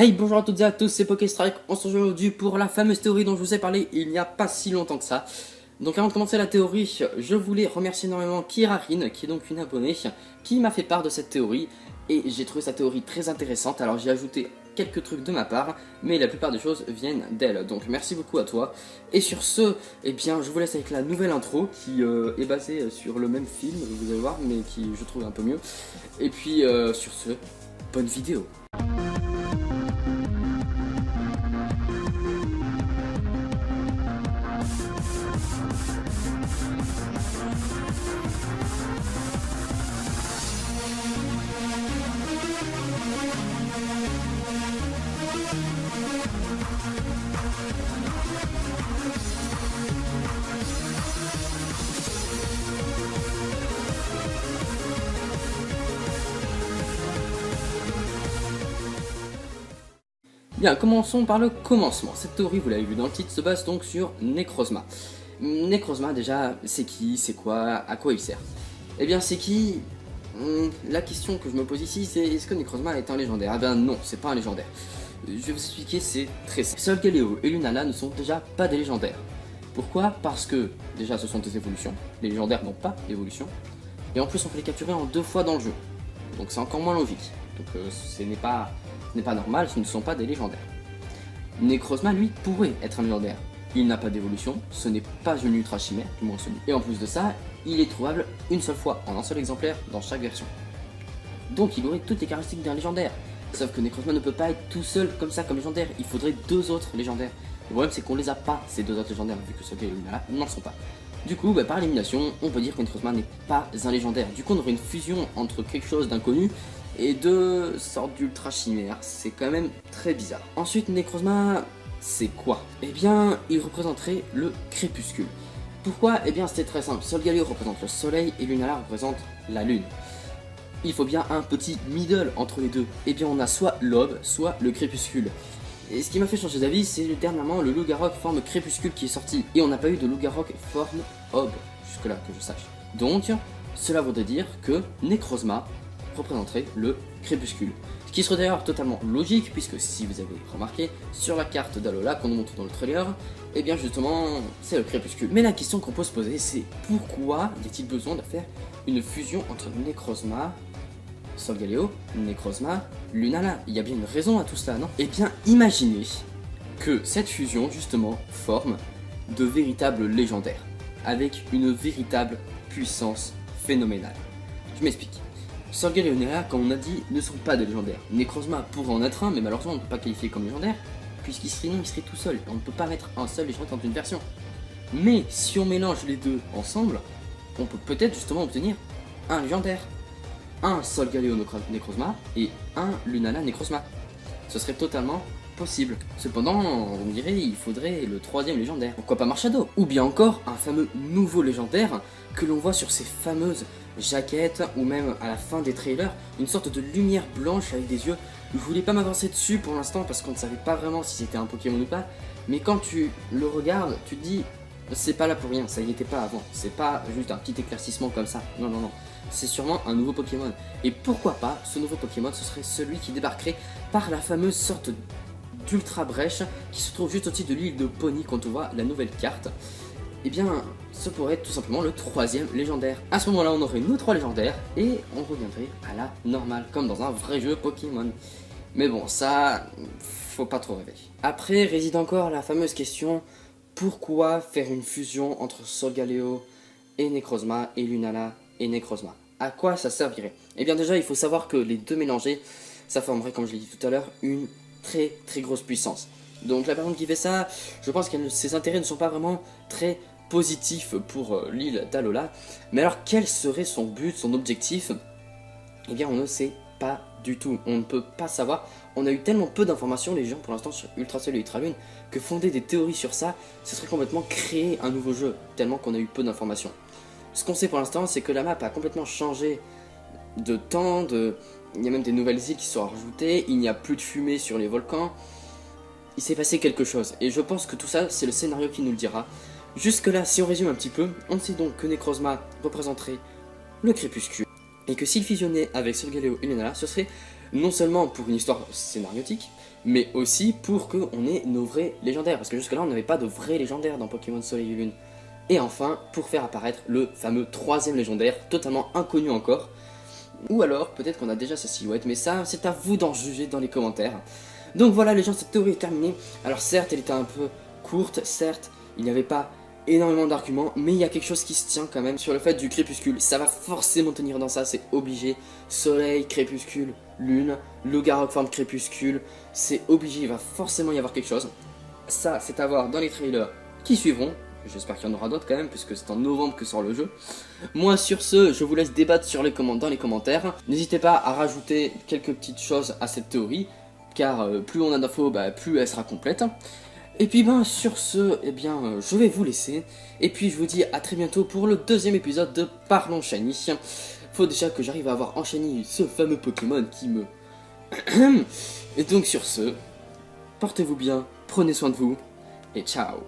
Hey, bonjour à toutes et à tous, c'est PokéStrike. On se retrouve aujourd'hui pour la fameuse théorie dont je vous ai parlé il n'y a pas si longtemps que ça. Donc avant de commencer la théorie, je voulais remercier énormément Kirarin, qui est donc une abonnée, qui m'a fait part de cette théorie. Et j'ai trouvé sa théorie très intéressante, alors j'ai ajouté quelques trucs de ma part, mais la plupart des choses viennent d'elle. Donc merci beaucoup à toi. Et sur ce, eh bien, je vous laisse avec la nouvelle intro, qui est basée sur le même film, vous allez voir, mais qui je trouve un peu mieux. Et puis sur ce, bonne vidéo. Bien, commençons par le commencement. Cette théorie, vous l'avez vu dans le titre, se base donc sur Necrozma. Necrozma, déjà, c'est qui, c'est quoi, à quoi il sert? Eh bien, c'est qui? La question que je me pose ici, c'est est-ce que Necrozma est un légendaire? Ah ben non, c'est pas un légendaire. Je vais vous expliquer, c'est très simple. Solgaleo et Lunala ne sont déjà pas des légendaires. Pourquoi? Parce que, déjà, ce sont des évolutions. Les légendaires n'ont pas d'évolution. Et en plus, on peut les capturer en 2 fois dans le jeu. Donc c'est encore moins logique. Donc ce n'est pas normal, ce ne sont pas des légendaires. Necrozma, lui, pourrait être un légendaire. Il n'a pas d'évolution, ce n'est pas une ultra chimère, du moins celui. Et en plus de ça, il est trouvable une seule fois, en un seul exemplaire, dans chaque version. Donc il aurait toutes les caractéristiques d'un légendaire. Sauf que Necrozma ne peut pas être tout seul comme ça, comme légendaire. Il faudrait 2 autres légendaires. Le problème, c'est qu'on les a pas, ces 2 autres légendaires, vu que Solgaleo et Lunala n'en sont pas. Du coup, par élimination, on peut dire que Necrozma n'est pas un légendaire. Du coup, on aurait une fusion entre quelque chose d'inconnu et 2 sortes d'ultra chimères. C'est quand même très bizarre. Ensuite, Necrozma, c'est quoi? Eh bien, il représenterait le crépuscule. Pourquoi? Eh bien, c'était très simple. Solgaleo représente le soleil et Lunala représente la lune. Il faut bien un petit middle entre les deux. Eh bien, on a soit l'aube, soit le crépuscule. Et ce qui m'a fait changer d'avis, c'est dernièrement le Lougarok forme crépuscule qui est sorti. Et on n'a pas eu de Lougarok forme aube, jusque-là que je sache. Donc, cela voudrait dire que Necrozma représenterait le crépuscule. Ce qui serait d'ailleurs totalement logique, puisque si vous avez remarqué, sur la carte d'Alola qu'on nous montre dans le trailer, eh bien justement, c'est le crépuscule. Mais la question qu'on peut se poser, c'est pourquoi y a-t-il besoin de faire une fusion entre Necrozma, Solgaleo, Necrozma, Lunala? Il y a bien une raison à tout cela, non? Eh bien, imaginez que cette fusion, justement, forme de véritables légendaires, avec une véritable puissance phénoménale. Je m'explique. Solgaleo et Lunala, comme on a dit, ne sont pas des légendaires. Necrozma pourrait en être un, mais malheureusement on ne peut pas qualifier comme légendaire, puisqu'il serait tout seul. On ne peut pas mettre un seul légendaire dans une version. Mais si on mélange les deux ensemble, on peut peut-être justement obtenir un légendaire. Un Solgaleo Necrozma et un Lunala Necrozma. Ce serait totalement possible. Cependant, on me dirait, il faudrait le 3ème légendaire. Pourquoi pas Marshado? Ou bien encore un fameux nouveau légendaire que l'on voit sur ces fameuses jaquettes ou même à la fin des trailers, une sorte de lumière blanche avec des yeux. Je voulais pas m'avancer dessus pour l'instant parce qu'on ne savait pas vraiment si c'était un Pokémon ou pas, mais quand tu le regardes, tu te dis c'est pas là pour rien, ça y était pas avant, c'est pas juste un petit éclaircissement comme ça, non, c'est sûrement un nouveau Pokémon. Et pourquoi pas, ce nouveau Pokémon, ce serait celui qui débarquerait par la fameuse sorte d'ultra brèche qui se trouve juste au-dessus de l'île de Pony quand on voit la nouvelle carte. Eh bien, ce pourrait être tout simplement le 3ème légendaire. À ce moment-là, on aurait nos 3 légendaires et on reviendrait à la normale, comme dans un vrai jeu Pokémon. Mais bon, ça, faut pas trop rêver. Après, réside encore la fameuse question, pourquoi faire une fusion entre Solgaleo et Necrozma et Lunala et Necrozma? À quoi ça servirait? Eh bien déjà, il faut savoir que les deux mélangés, ça formerait, comme je l'ai dit tout à l'heure, une très grosse puissance. Donc la personne qui fait ça, je pense que ses intérêts ne sont pas vraiment très positifs pour l'île d'Alola. Mais alors quel serait son but, son objectif? Eh bien on ne sait pas du tout, on ne peut pas savoir. On a eu tellement peu d'informations les gens pour l'instant sur Ultrasoleil et Ultralune que fonder des théories sur ça, ce serait complètement créer un nouveau jeu, tellement qu'on a eu peu d'informations. Ce qu'on sait pour l'instant, c'est que la map a complètement changé de temps, il y a même des nouvelles îles qui sont rajoutées, il n'y a plus de fumée sur les volcans. Il s'est passé quelque chose, et je pense que tout ça, c'est le scénario qui nous le dira. Jusque là, si on résume un petit peu, on sait donc que Necrozma représenterait le crépuscule, et que s'il fusionnait avec Solgaleo et Lunala, ce serait non seulement pour une histoire scénariotique, mais aussi pour qu'on ait nos vrais légendaires, parce que jusque-là on n'avait pas de vrais légendaires dans Pokémon Soleil et Lune. Et enfin, pour faire apparaître le fameux 3ème légendaire, totalement inconnu encore, ou alors peut-être qu'on a déjà sa silhouette, mais ça c'est à vous d'en juger dans les commentaires. Donc voilà les gens, cette théorie est terminée. Alors certes elle était un peu courte, certes il n'y avait pas énormément d'arguments, mais il y a quelque chose qui se tient quand même sur le fait du crépuscule. Ça va forcément tenir dans ça, c'est obligé. Soleil, crépuscule, lune, Logarok forme crépuscule, c'est obligé, il va forcément y avoir quelque chose. Ça c'est à voir dans les trailers qui suivront. J'espère qu'il y en aura d'autres quand même, puisque c'est en novembre que sort le jeu. Moi sur ce, je vous laisse débattre dans les commentaires. N'hésitez pas à rajouter quelques petites choses à cette théorie, car plus on a d'infos, plus elle sera complète. Et puis sur ce, je vais vous laisser. Et puis je vous dis à très bientôt pour le 2ème épisode de Parlons Shiny. Faut déjà que j'arrive à avoir en Shiny ce fameux Pokémon qui me... Et donc sur ce, portez-vous bien, prenez soin de vous, et ciao.